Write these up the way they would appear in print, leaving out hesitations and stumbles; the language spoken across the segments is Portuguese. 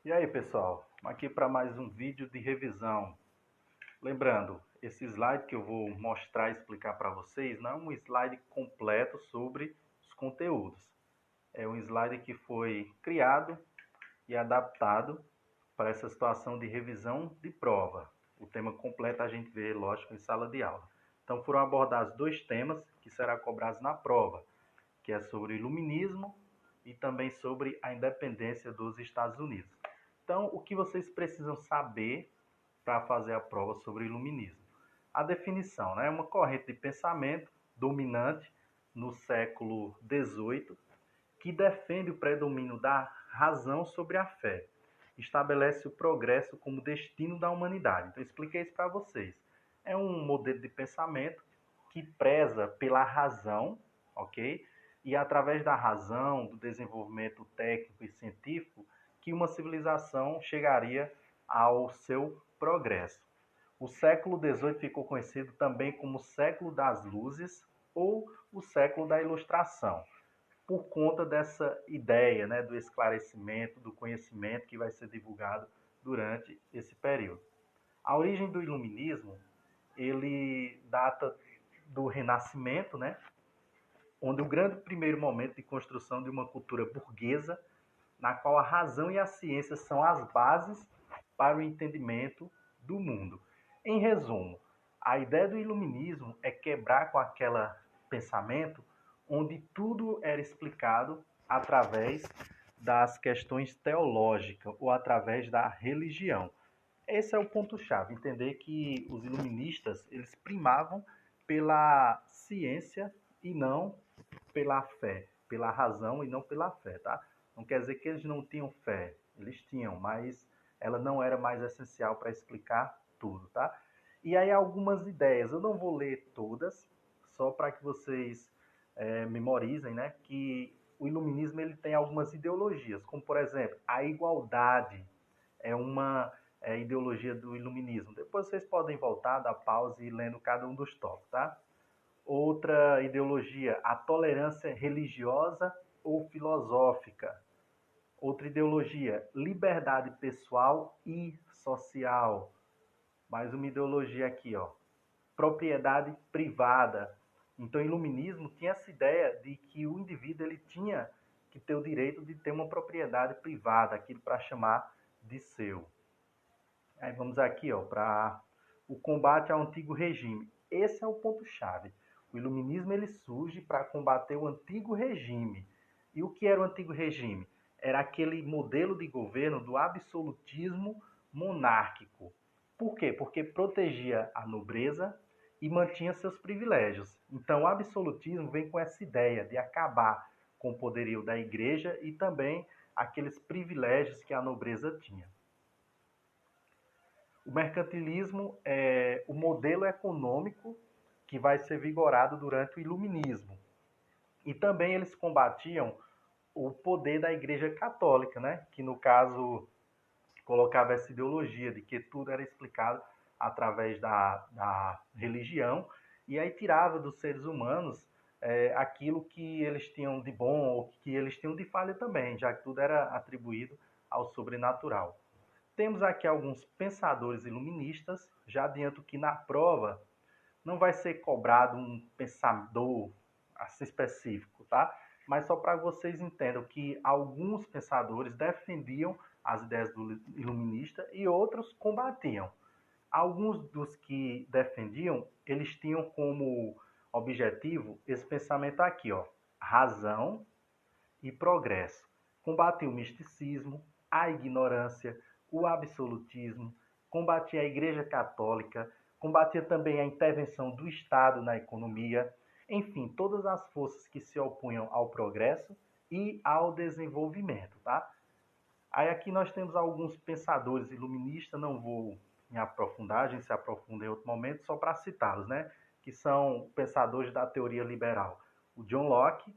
E aí, pessoal, aqui para mais um vídeo de revisão. Lembrando, esse slide que eu vou mostrar e explicar para vocês não é um slide completo sobre os conteúdos. É um slide que foi criado e adaptado para essa situação de revisão de prova. O tema completo a gente vê, lógico, em sala de aula. Então foram abordados dois temas que serão cobrados na prova, que é sobre iluminismo e também sobre a independência dos Estados Unidos. Então, o que vocês precisam saber para fazer a prova sobre iluminismo? A definição, né? É uma corrente de pensamento dominante no século XVIII que defende o predomínio da razão sobre a fé. Estabelece o progresso como destino da humanidade. Então, eu expliquei isso para vocês. É um modelo de pensamento que preza pela razão, ok? E através da razão, do desenvolvimento técnico e científico, que uma civilização chegaria ao seu progresso. O século XVIII ficou conhecido também como século das luzes ou o século da ilustração, por conta dessa ideia, né, do esclarecimento, do conhecimento que vai ser divulgado durante esse período. A origem do iluminismo, ele data do Renascimento, né, onde o grande primeiro momento de construção de uma cultura burguesa, na qual a razão e a ciência são as bases para o entendimento do mundo. Em resumo, a ideia do iluminismo é quebrar com aquele pensamento onde tudo era explicado através das questões teológicas ou através da religião. Esse é o ponto-chave, entender que os iluministas, eles primavam pela ciência e não pela fé, pela razão e não pela fé, tá? Não quer dizer que eles não tinham fé, eles tinham, mas ela não era mais essencial para explicar tudo, tá? E aí algumas ideias, eu não vou ler todas, só para que vocês memorizem, né? Que o iluminismo ele tem algumas ideologias, como por exemplo, a igualdade é uma ideologia do iluminismo. Depois vocês podem voltar, dar pausa e ir lendo cada um dos tópicos, tá? Outra ideologia, a tolerância religiosa ou filosófica. Outra ideologia, liberdade pessoal e social. Mais uma ideologia aqui, ó, propriedade privada. Então, o iluminismo tinha essa ideia de que o indivíduo ele tinha que ter o direito de ter uma propriedade privada, aquilo para chamar de seu. Aí vamos aqui, ó, para o combate ao antigo regime. Esse é o ponto-chave. O iluminismo ele surge para combater o antigo regime. E o que era o antigo regime? Era aquele modelo de governo do absolutismo monárquico. Por quê? Porque protegia a nobreza e mantinha seus privilégios. Então, o absolutismo vem com essa ideia de acabar com o poderio da igreja e também aqueles privilégios que a nobreza tinha. O mercantilismo é o modelo econômico que vai ser vigorado durante o iluminismo. E também eles combatiam o poder da Igreja Católica, né? Que no caso colocava essa ideologia de que tudo era explicado através da religião e aí tirava dos seres humanos aquilo que eles tinham de bom ou que eles tinham de falha também, já que tudo era atribuído ao sobrenatural. Temos aqui alguns pensadores iluministas, já adianto que na prova não vai ser cobrado um pensador assim específico, tá? Mas só para vocês entendam que alguns pensadores defendiam as ideias do iluminista e outros combatiam. Alguns dos que defendiam, eles tinham como objetivo esse pensamento aqui, ó, razão e progresso. Combatia o misticismo, a ignorância, o absolutismo, combatia a Igreja Católica, combatia também a intervenção do Estado na economia, enfim, todas as forças que se opunham ao progresso e ao desenvolvimento, tá? Aí aqui nós temos alguns pensadores iluministas, não vou me aprofundar, a gente se aprofunda em outro momento, só para citá-los, né? Que são pensadores da teoria liberal. O John Locke,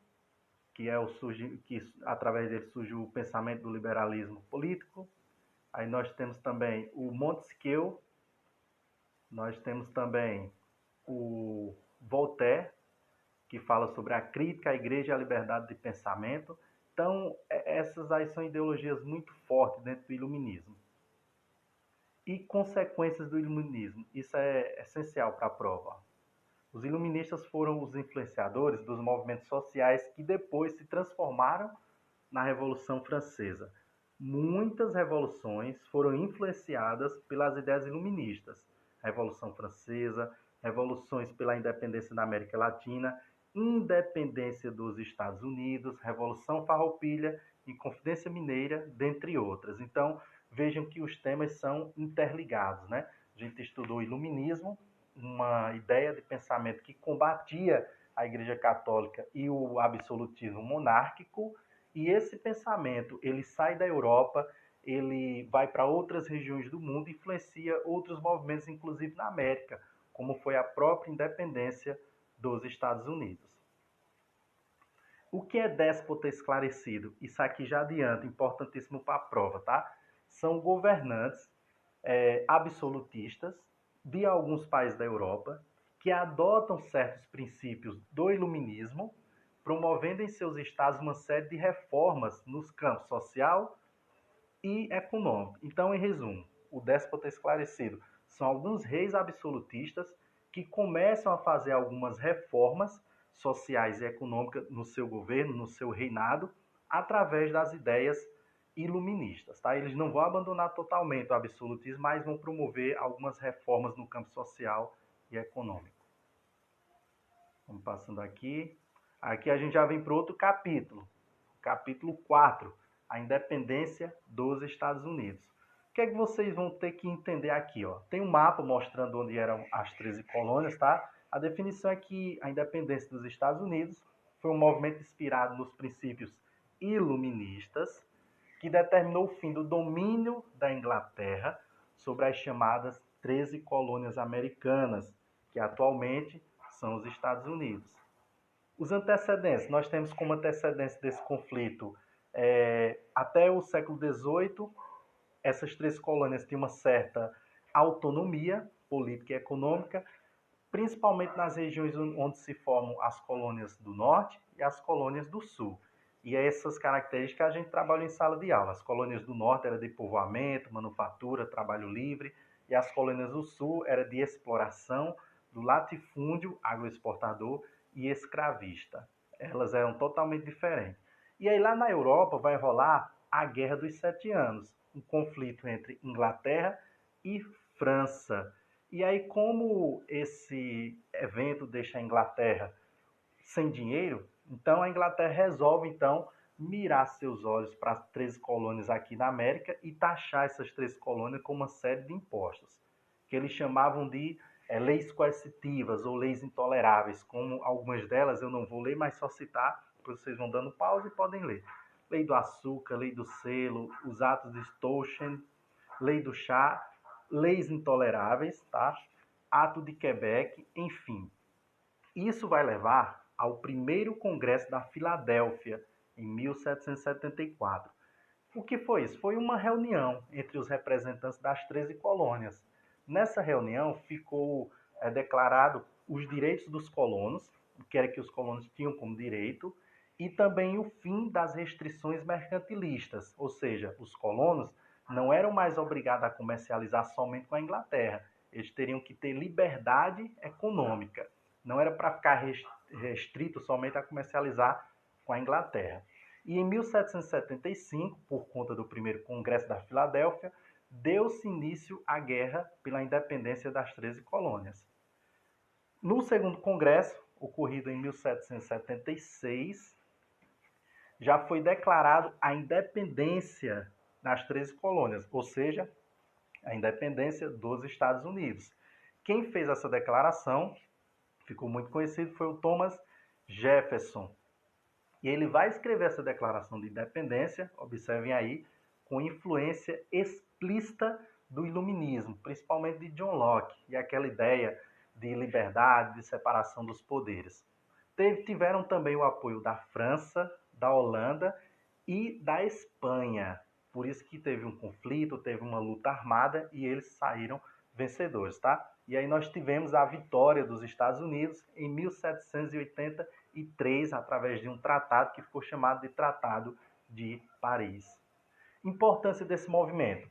que através dele surge o pensamento do liberalismo político. Aí nós temos também o Montesquieu, nós temos também o Voltaire, que fala sobre a crítica à igreja e à liberdade de pensamento, Então, essas aí são ideologias muito fortes dentro do iluminismo. E consequências do iluminismo, isso é essencial para a prova. Os iluministas foram os influenciadores dos movimentos sociais que depois se transformaram na Revolução Francesa. Muitas revoluções foram influenciadas pelas ideias iluministas. Revolução Francesa, revoluções pela independência da América Latina, independência dos Estados Unidos, Revolução Farroupilha, Inconfidência Mineira, dentre outras. Então, vejam que os temas são interligados, né? A gente estudou o iluminismo, uma ideia de pensamento que combatia a Igreja Católica e o absolutismo monárquico, e esse pensamento, ele sai da Europa, ele vai para outras regiões do mundo, influencia outros movimentos, inclusive na América, como foi a própria independência dos Estados Unidos. O que é déspota esclarecido? Isso aqui já adianta, importantíssimo para a prova, tá? São governantes absolutistas de alguns países da Europa que adotam certos princípios do iluminismo, promovendo em seus estados uma série de reformas nos campos social e econômico. Então, em resumo, o déspota esclarecido são alguns reis absolutistas que começam a fazer algumas reformas sociais e econômicas no seu governo, no seu reinado, através das ideias iluministas. Tá? Eles não vão abandonar totalmente o absolutismo, mas vão promover algumas reformas no campo social e econômico. Vamos passando aqui. Aqui a gente já vem para outro capítulo. Capítulo 4, a independência dos Estados Unidos. O que é que vocês vão ter que entender aqui? Ó? Tem um mapa mostrando onde eram as 13 colônias, tá? A definição é que a independência dos Estados Unidos foi um movimento inspirado nos princípios iluministas que determinou o fim do domínio da Inglaterra sobre as chamadas 13 colônias americanas, que atualmente são os Estados Unidos. Os antecedentes, nós temos como antecedência desse conflito até o século XVIII, essas 13 colônias tinham uma certa autonomia política e econômica, principalmente nas regiões onde se formam as colônias do norte e as colônias do sul. E é essas características a gente trabalha em sala de aula. As colônias do norte eram de povoamento, manufatura, trabalho livre, e as colônias do sul eram de exploração, do latifúndio, agroexportador e escravista. Elas eram totalmente diferentes. E aí lá na Europa vai rolar a Guerra dos 7 Anos, um conflito entre Inglaterra e França. E aí, como esse evento deixa a Inglaterra sem dinheiro, então a Inglaterra resolve então mirar seus olhos para as 13 colônias aqui na América e taxar essas 13 colônias com uma série de impostos, que eles chamavam de leis coercitivas ou leis intoleráveis, como algumas delas eu não vou ler, mas só citar, depois vocês vão dando pausa e podem ler. Lei do açúcar, lei do selo, os atos de Stouchen, lei do chá, leis intoleráveis, tá? Ato de Quebec, enfim. Isso vai levar ao primeiro Congresso da Filadélfia, em 1774. O que foi isso? Foi uma reunião entre os representantes das 13 colônias. Nessa reunião ficou declarado os direitos dos colonos, o que era que os colonos tinham como direito, e também o fim das restrições mercantilistas, ou seja, os colonos não eram mais obrigados a comercializar somente com a Inglaterra, eles teriam que ter liberdade econômica, não era para ficar restrito somente a comercializar com a Inglaterra. E em 1775, por conta do primeiro Congresso da Filadélfia, deu-se início à guerra pela independência das 13 colônias. No segundo congresso, ocorrido em 1776, já foi declarado a independência das 13 colônias, ou seja, a independência dos Estados Unidos. Quem fez essa declaração, ficou muito conhecido, foi o Thomas Jefferson. E ele vai escrever essa declaração de independência, observem aí, com influência explícita do iluminismo, principalmente de John Locke, e aquela ideia de liberdade, de separação dos poderes. Tiveram também o apoio da França, da Holanda e da Espanha. Por isso que teve um conflito, teve uma luta armada e eles saíram vencedores, tá? E aí nós tivemos a vitória dos Estados Unidos em 1783, através de um tratado que ficou chamado de Tratado de Paris. Importância desse movimento: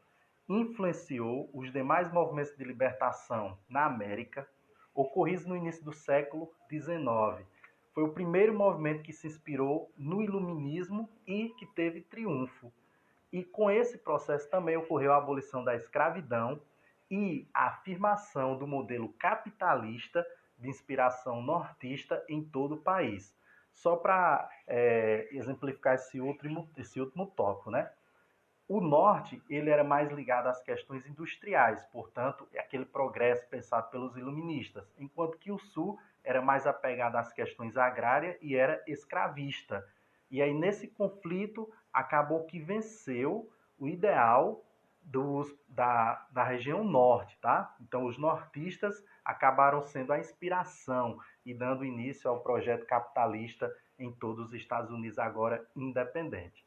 influenciou os demais movimentos de libertação na América, ocorridos no início do século XIX. Foi o primeiro movimento que se inspirou no iluminismo e que teve triunfo. E com esse processo também ocorreu a abolição da escravidão e a afirmação do modelo capitalista de inspiração nortista em todo o país. Só para exemplificar esse último tópico, né? O norte ele era mais ligado às questões industriais, portanto, é aquele progresso pensado pelos iluministas, enquanto que o sul era mais apegado às questões agrárias e era escravista. E aí, nesse conflito, acabou que venceu o ideal da região norte, tá? Então, os nortistas acabaram sendo a inspiração e dando início ao projeto capitalista em todos os Estados Unidos, agora independente.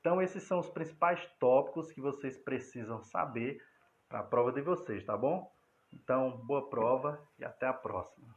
Então, esses são os principais tópicos que vocês precisam saber para a prova de vocês, tá bom? Então, boa prova e até a próxima.